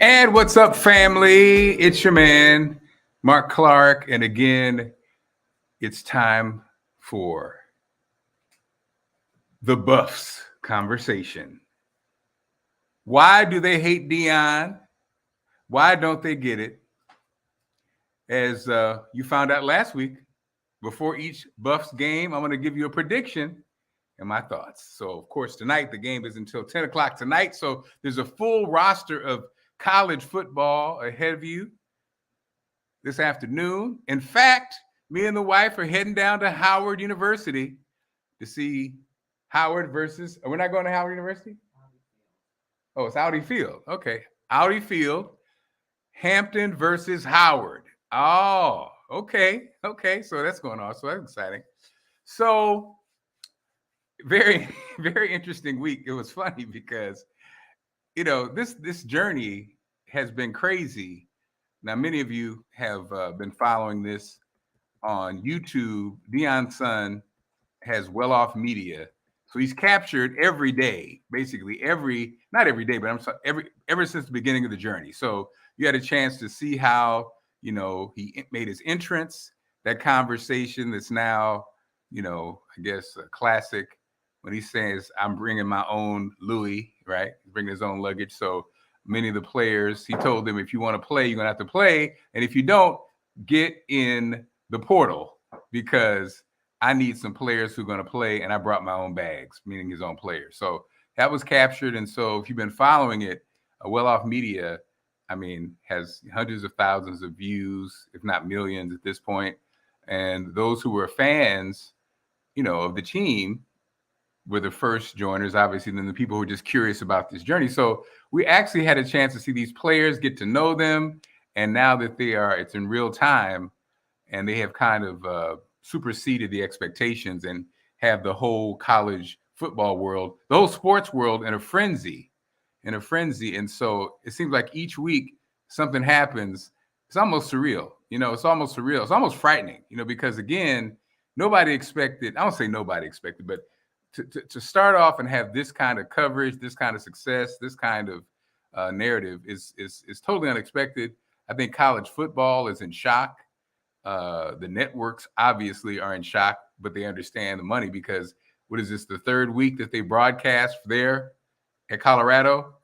And what's up, family? It's your man, Mark Clark. And again, it's time for the Buffs conversation. Why do they hate DEION? Why don't they get it? As you found out last week, before each Buffs game, I'm going to give you a prediction and my thoughts. So, of course, tonight, the game is until 10 o'clock tonight. So there's a full roster of college football ahead of you this afternoon. In fact, me and the wife are heading down to Howard University to see Howard versus, we're not going to Howard University? Oh, it's Audi Field. Okay. Audi Field, Hampton versus Howard. Oh, okay. Okay. So that's going on. So that's exciting. So very, very interesting week. It was funny because, this journey has been crazy. Now, many of you have been following this on YouTube. Deion's son has Well Off Media. So he's captured every day, basically not every day, but I'm sorry, ever since the beginning of the journey. So you had a chance to see how, he made his entrance, that conversation that's now, I guess a classic when he says, I'm bringing my own Louis, right? He's bringing his own luggage. So many of the players, he told them, if you want to play, you're going to have to play. And if you don't, get in the portal because I need some players who are going to play. And I brought my own bags, meaning his own players. So that was captured. And so if you've been following it, Well Off Media, has hundreds of thousands of views, if not millions at this point. And those who were fans, of the team were the first joiners, obviously, then the people who were just curious about this journey. So we actually had a chance to see these players, get to know them. And now that it's in real time, and they have kind of superseded the expectations and have the whole college football world, the whole sports world in a frenzy. And so it seems like each week something happens. It's almost surreal. It's almost surreal. It's almost frightening, because again, nobody expected, I don't say nobody expected, but to start off and have this kind of coverage, this kind of success, this kind of narrative is totally unexpected. I think college football is in shock. The networks obviously are in shock, but they understand the money because what is this, the third week that they broadcast there at Colorado?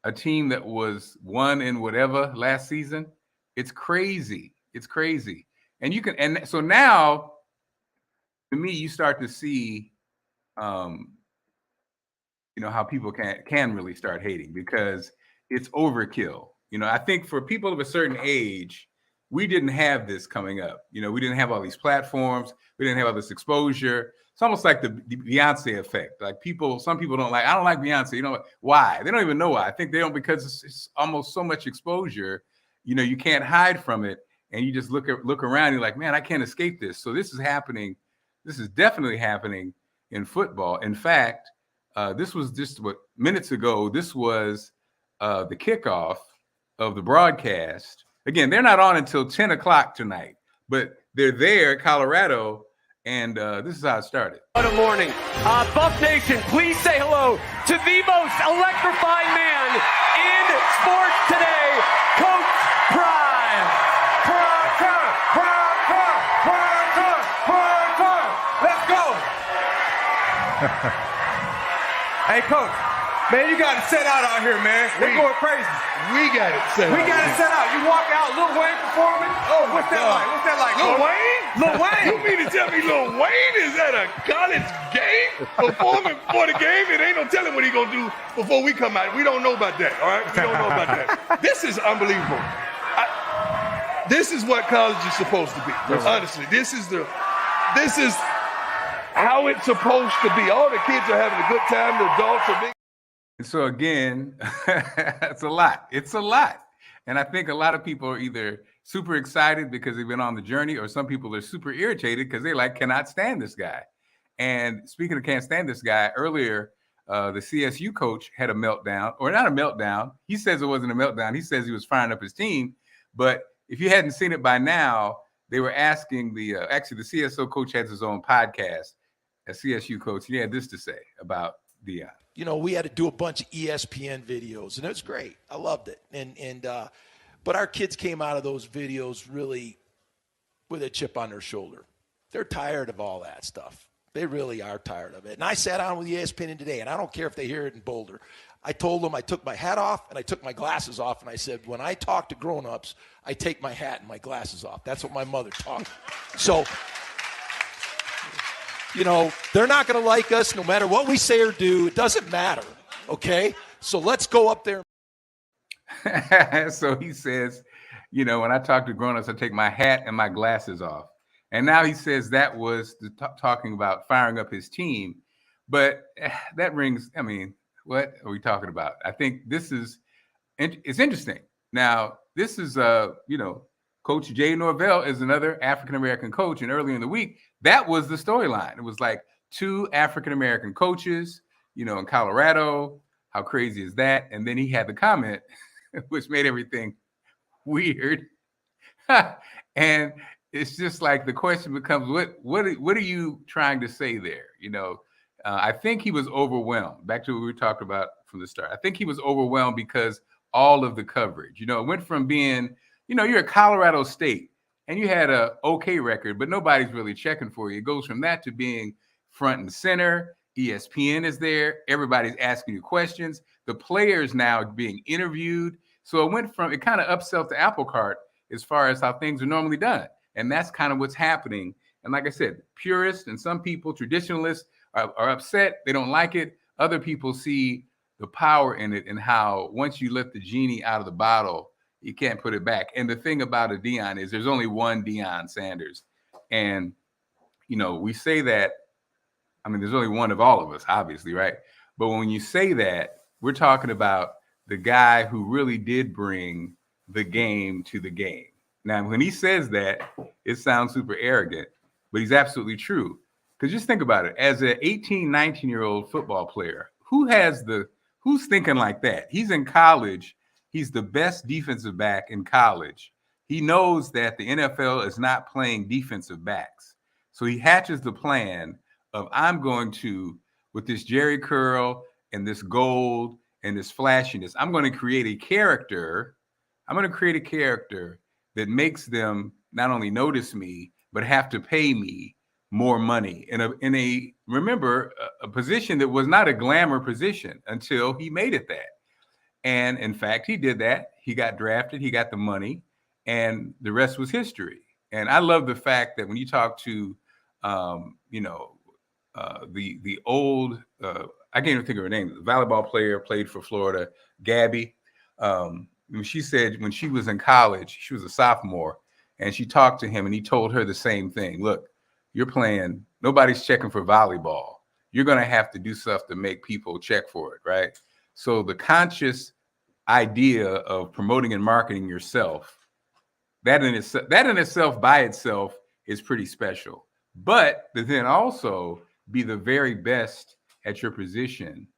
A team that was won in whatever last season. It's crazy. It's crazy. And so now, to me, you start to see how people can really start hating because it's overkill. I think for people of a certain age, we didn't have this coming up. We didn't have all these platforms. We didn't have all this exposure. It's almost like the Beyonce effect. Like some people don't like, I don't like Beyonce. Why? They don't even know why. I think they don't because it's almost so much exposure. You can't hide from it. And you just look around, you're like, man, I can't escape this. So this is happening. This is definitely happening in football. In fact, this was just minutes ago, this was the kickoff of the broadcast. Again, they're not on until 10 o'clock tonight, but they're there in Colorado, and this is how it started. What a morning. Buff Nation, please say hello to the most electrifying man in sports today, Coach Prime. Let's go. Hey, Coach. Man, you got it set out here, man. They're going crazy. We got it set out. We got it set out. You walk out, Lil Wayne performing. Oh, what's that like? What's that like? Lil Wayne? Lil Wayne. You mean to tell me Lil Wayne is at a college game performing before the game? It ain't no telling what he gonna do before we come out. We don't know about that, all right? We don't know about that. This is unbelievable. This is what college is supposed to be. Honestly, this is how it's supposed to be. All the kids are having a good time. The adults are being. And so again, it's a lot. It's a lot. And I think a lot of people are either super excited because they've been on the journey, or some people are super irritated because they cannot stand this guy. And speaking of can't stand this guy, earlier, the CSU coach had a meltdown, or not a meltdown. He says it wasn't a meltdown. He says he was firing up his team. But if you hadn't seen it by now, they were asking the CSU coach has his own podcast, a CSU coach. He had this to say about Deion. you know, we had to do a bunch of ESPN videos, and it was great. I loved it. But our kids came out of those videos really with a chip on their shoulder. They're tired of all that stuff. They really are tired of it. And I sat on with ESPN today, and I don't care if they hear it in Boulder. I told them I took my hat off and I took my glasses off, and I said, when I talk to grown-ups, I take my hat and my glasses off. That's what my mother taught me. So, you know, they're not going to like us no matter what we say or do. It doesn't matter, okay? So let's go up there. So he says, you know, when I talk to grown-ups, I take my hat and my glasses off. And now he says that was talking about firing up his team. But that rings, I mean, what are we talking about? I think this is, it's interesting. Now, this is, you know, Coach Jay Norvell is another African-American coach. And earlier in the week, that was the storyline. It was like 2 African-American coaches, you know, in Colorado. How crazy is that? And then he had the comment, which made everything weird. And it's just like the question becomes, what are you trying to say there? You know, I think he was overwhelmed. Back to what we were talking about from the start. I think he was overwhelmed because all of the coverage, you know, it went from being, you know, you're at Colorado State and you had a okay record, but nobody's really checking for you. It goes from that to being front and center. ESPN is there. Everybody's asking you questions. The players now being interviewed. So it went from, it kind of upset the apple cart as far as how things are normally done. And that's kind of what's happening. And like I said, purists and some people, traditionalists, are upset. They don't like it. Other people see the power in it and how once you let the genie out of the bottle, you can't put it back. And the thing about a DEION is there's only one DEION Sanders. And, you know, we say that, I mean, there's only one of all of us, obviously, right? But when you say that, we're talking about the guy who really did bring the game to the game. Now, when he says that, it sounds super arrogant, but he's absolutely true. Because just think about it. As an 18, 19-year-old football player, who's thinking like that? He's in college. He's the best defensive back in college. He knows that the NFL is not playing defensive backs. So he hatches the plan of, I'm going to, with this Jerry curl and this gold and this flashiness, I'm going to create a character. I'm going to create a character that makes them not only notice me, but have to pay me more money in a position that was not a glamour position until he made it that. And in fact, he did that. He got drafted, he got the money, and the rest was history. And I love the fact that when you talk to, you know, the old, I can't even think of her name, the volleyball player, played for Florida, Gabby. She said when she was in college, she was a sophomore, and she talked to him and he told her the same thing. Look, you're playing, nobody's checking for volleyball. You're going to have to do stuff to make people check for it, right? So the conscious idea of promoting and marketing yourself, that in itself by itself is pretty special. But to then also be the very best at your position,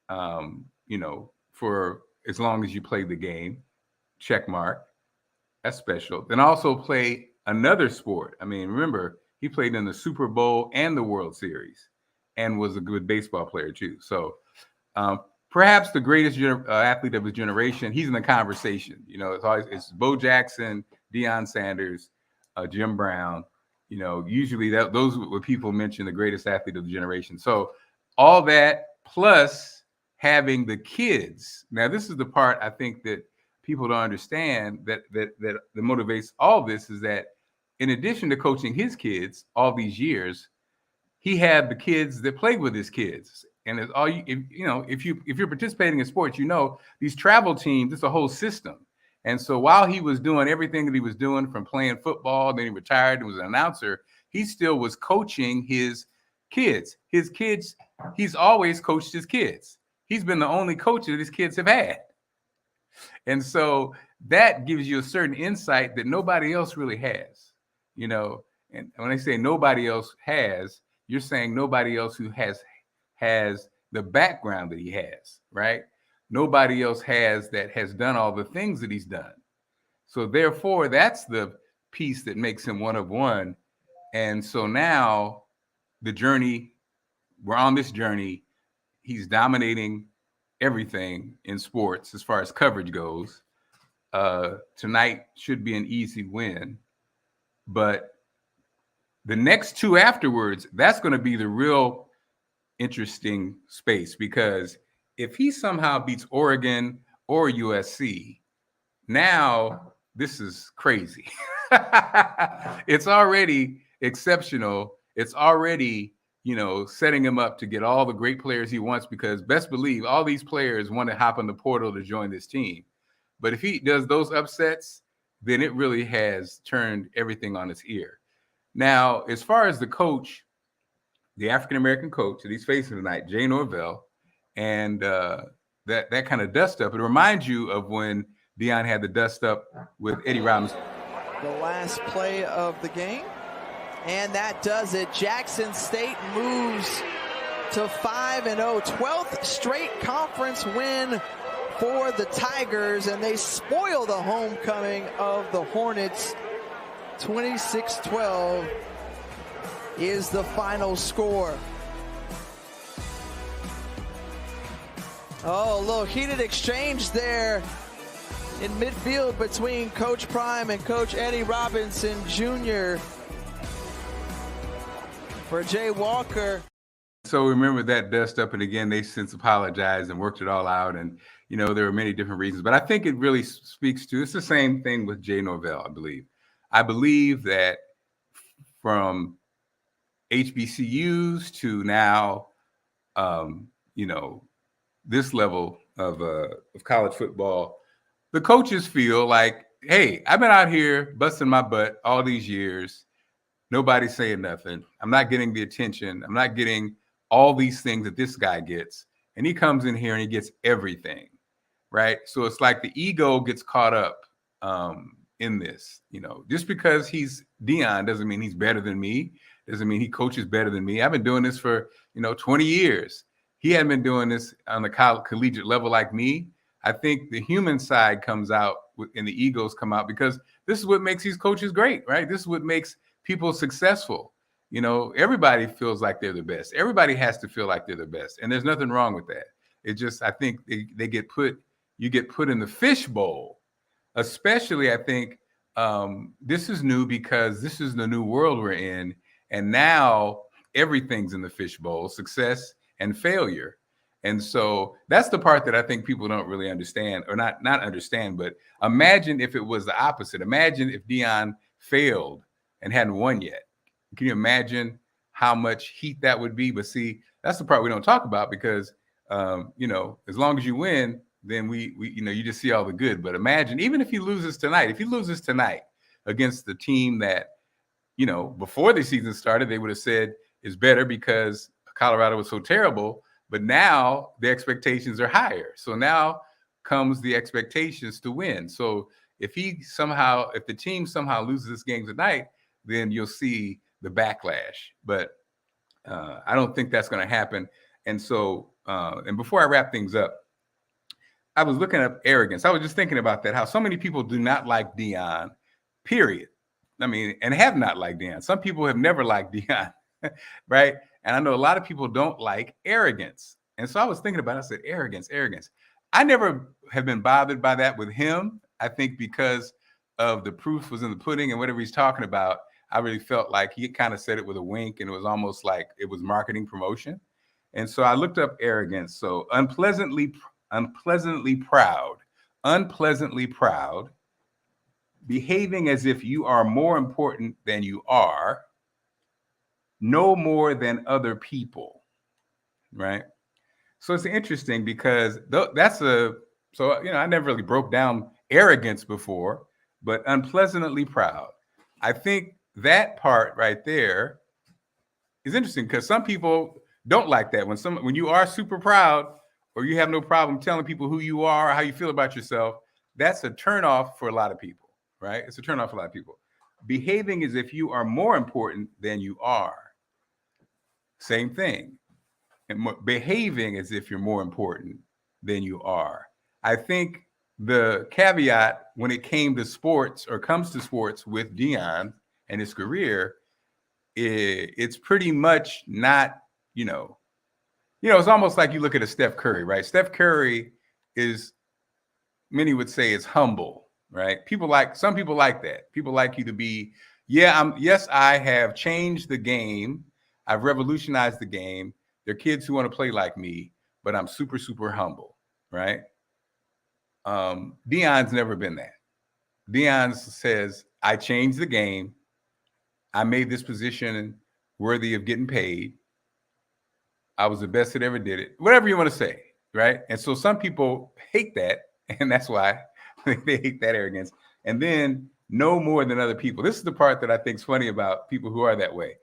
you know, for as long as you play the game, check mark, that's special. Then also play another sport. I mean, remember, he played in the Super Bowl and the World Series and was a good baseball player too. So perhaps the greatest athlete of his generation. He's in the conversation. You know, it's Bo Jackson, Deion Sanders, Jim Brown. You know, usually those are what people mention, the greatest athlete of the generation. So all that plus having the kids. Now, this is the part I think that people don't understand that motivates all this is that in addition to coaching his kids all these years, he had the kids that played with his kids. And it's all if you're participating in sports, you know, these travel teams, it's a whole system. And so while he was doing everything that he was doing from playing football, then he retired and was an announcer, he still was coaching his kids. His kids, he's always coached his kids. He's been the only coach that his kids have had. And so that gives you a certain insight that nobody else really has, you know. And when I say nobody else has, you're saying nobody else who has the background that he has, right? Nobody else has that has done all the things that he's done. So therefore, that's the piece that makes him one of one. And so now the journey, we're on this journey. he's dominating everything in sports as far as coverage goes. Tonight should be an easy win, but the next two afterwards, that's going to be the real interesting space, because if he somehow beats Oregon or USC, now this is crazy. It's already exceptional. It's already, setting him up to get all the great players he wants, because best believe all these players want to hop on the portal to join this team. But if he does those upsets, then it really has turned everything on its ear. Now, as far as the coach, the African-American coach that he's facing tonight, Jay Norvell, and that kind of dust up, it reminds you of when DEION had the dust up with Eddie Robinson. The last play of the game, and that does it. Jackson State moves to 5-0, 12th straight conference win for the Tigers, and they spoil the homecoming of the Hornets. 26-12 is the final score. Oh, a little heated exchange there in midfield between Coach Prime and Coach Eddie Robinson Jr. for Jay Walker. So remember that dust up, and again, they since apologized and worked it all out. And, there were many different reasons, but I think it really speaks to, it's the same thing with Jay Norvell, I believe. I believe that from HBCUs to now, this level of college football, the coaches feel like, hey, I've been out here busting my butt all these years. Nobody's saying nothing. I'm not getting the attention. I'm not getting all these things that this guy gets. And he comes in here and he gets everything, right? So it's like the ego gets caught up in this. Just because he's DEION doesn't mean he's better than me. Doesn't mean he coaches better than me. I've been doing this for, 20 years. He hadn't been doing this on the collegiate level like me. I think the human side comes out and the egos come out, because this is what makes these coaches great, right? This is what makes people successful. Everybody feels like they're the best. Everybody has to feel like they're the best. And there's nothing wrong with that. It just, I think you get put in the fishbowl, especially I think this is new because this is the new world we're in. And now everything's in the fishbowl, success and failure. And so that's the part that I think people don't really understand, or not understand, but imagine if it was the opposite. Imagine if DEION failed and hadn't won yet. Can you imagine how much heat that would be? But see, that's the part we don't talk about, because, as long as you win, then we you just see all the good. But imagine, even if he loses tonight against the team that, before the season started, they would have said is better because Colorado was so terrible. But now the expectations are higher. So now comes the expectations to win. So if the team somehow loses this game tonight, then you'll see the backlash. But I don't think that's going to happen. And so, and before I wrap things up, I was looking up arrogance. I was just thinking about that, how so many people do not like DEION, period. I mean, and have not liked DEION. Some people have never liked DEION, right? And I know a lot of people don't like arrogance. And so I was thinking about it. I said, arrogance. I never have been bothered by that with him. I think because of the proof was in the pudding and whatever he's talking about, I really felt like he kind of said it with a wink, and it was almost like it was marketing promotion. And so I looked up arrogance. So unpleasantly proud, behaving as if you are more important than you are, no more than other people, right? So it's interesting because I never really broke down arrogance before, but unpleasantly proud. I think that part right there is interesting, because some people don't like that. When you are super proud, or you have no problem telling people who you are or how you feel about yourself, that's a turnoff for a lot of people, right? It's a turnoff for a lot of people. Behaving as if you are more important than you are. Same thing. And behaving as if you're more important than you are. I think the caveat when it comes to sports with DEION and his career, it's pretty much not, it's almost like you look at a Steph Curry, right? Steph Curry is, many would say, is humble, right? Some people like that. People like you to be, yes, I have changed the game. I've revolutionized the game. There are kids who want to play like me, but I'm super, super humble, right? DEION's never been that. DEION says, I changed the game. I made this position worthy of getting paid. I was the best that ever did it. Whatever you want to say, right? And so some people hate that, and that's why they hate that arrogance. And then know more than other people. This is the part that I think is funny about people who are that way.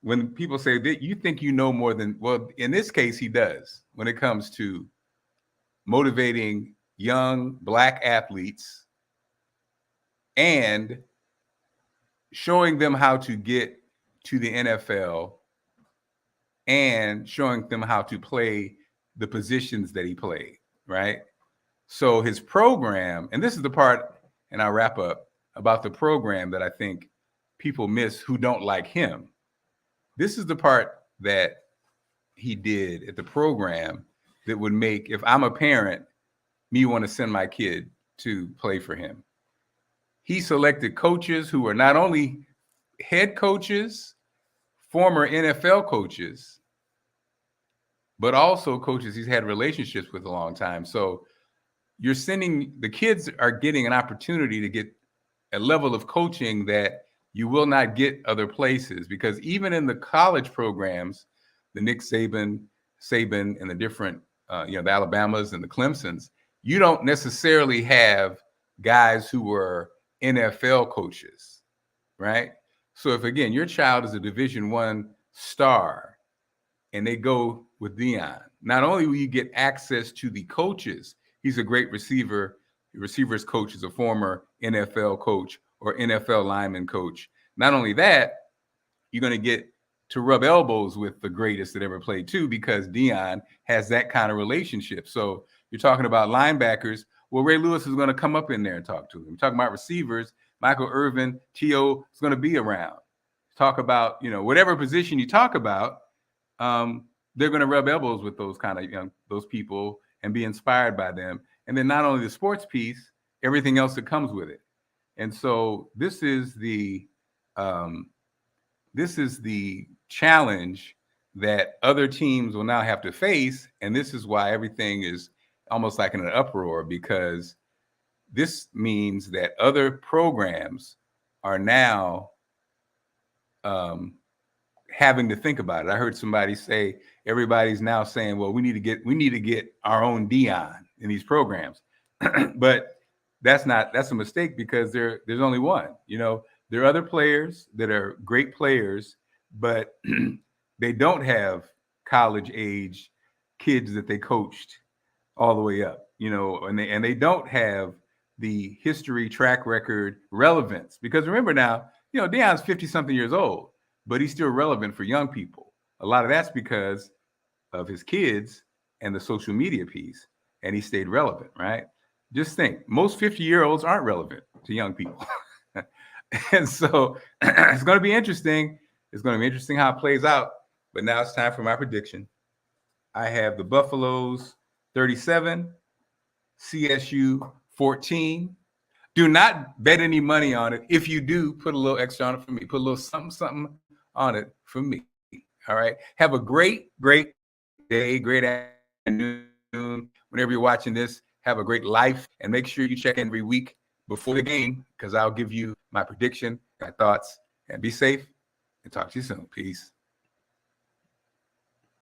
When people say that you think you know more than, well, in this case, he does when it comes to motivating young Black athletes and showing them how to get to the NFL and showing them how to play the positions that he played, right? So his program, and this is the part, and I'll wrap up, about the program that I think people miss who don't like him. This is the part that he did at the program that would make, if I'm a parent, me want to send my kid to play for him. He selected coaches who are not only head coaches, former NFL coaches, but also coaches he's had relationships with a long time. So you're sending, the kids are getting an opportunity to get a level of coaching that you will not get other places, because even in the college programs, the Nick Saban, and the different, the Alabamas and the Clemsons, you don't necessarily have guys who were NFL coaches, right? So if, again, your child is a Division I star and they go with DEION, not only will you get access to the coaches, he's a great receiver. The receivers coach is a former NFL coach or NFL lineman coach. Not only that, you're going to get to rub elbows with the greatest that ever played too, because DEION has that kind of relationship. So you're talking about linebackers. Well, Ray Lewis is going to come up in there and talk to him. You're talking about receivers. Michael Irvin, T.O. is going to be around. Talk about, whatever position you talk about, they're going to rub elbows with those kind of, those people and be inspired by them. And then not only the sports piece, everything else that comes with it. And so this is the challenge that other teams will now have to face. And this is why everything is almost like in an uproar, because this means that other programs are now having to think about it. I heard somebody say, everybody's now saying, well, we need to get our own DEION in these programs. But that's a mistake, because there's only one. There are other players that are great players, but they don't have college age kids that they coached all the way up, and they don't have the history, track record, relevance. Because remember now, DEION's 50-something years old, but he's still relevant for young people. A lot of that's because of his kids and the social media piece, and he stayed relevant, right? Just think, most 50-year-olds aren't relevant to young people. And so it's going to be interesting. It's going to be interesting how it plays out. But now it's time for my prediction. I have the Buffaloes 37, CSU 14. Do not bet any money on it. If you do, put a little extra on it for me. Put a little something on it for me. All right. Have a great day, great afternoon. Whenever you're watching this, have a great life, and make sure you check in every week before the game, because I'll give you my prediction, my thoughts, and be safe, and talk to you soon. Peace.